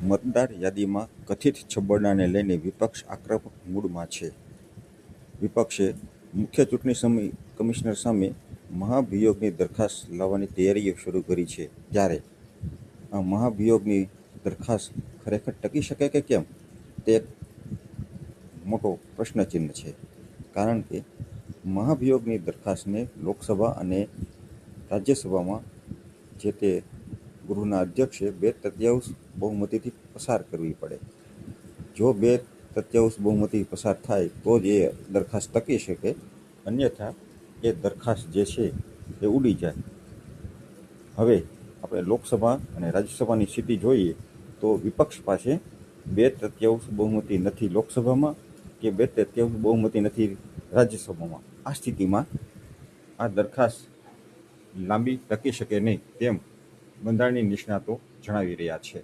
મતદાર યાદીમાં કથિત છબરડાને લઈને વિપક્ષ આક્રમક મૂડમાં છે. વિપક્ષે મુખ્ય ચૂંટણી કમિશનર સામે મહાભિયોગની દરખાસ્ત લાવવાની તૈયારીઓ શરૂ કરી છે. જ્યારે આ મહાભિયોગની દરખાસ્ત ખરેખર ટકી શકે કે કેમ તે એક મોટો પ્રશ્નચિહ્ન છે. કારણ કે મહાભિયોગની દરખાસ્તને લોકસભા અને રાજ્યસભામાં જે તે ગૃહના અધ્યક્ષે 2/3 બહુમતીથી પસાર કરવી પડે. જો 2/3 બહુમતી પસાર થાય તો જ એ દરખાસ્ત ટકી શકે, અન્યથા એ દરખાસ્ત જે છે એ ઉડી જાય. હવે આપણે લોકસભા અને રાજ્યસભાની સ્થિતિ જોઈએ તો વિપક્ષ પાસે 2/3 બહુમતી નથી લોકસભામાં કે 2/3 બહુમતી નથી રાજ્યસભામાં. આ સ્થિતિમાં આ દરખાસ્ત લાંબી ટકી શકે નહીં તેમ બંધારણીય નિષ્ણાતો જણાવી રહ્યા છે.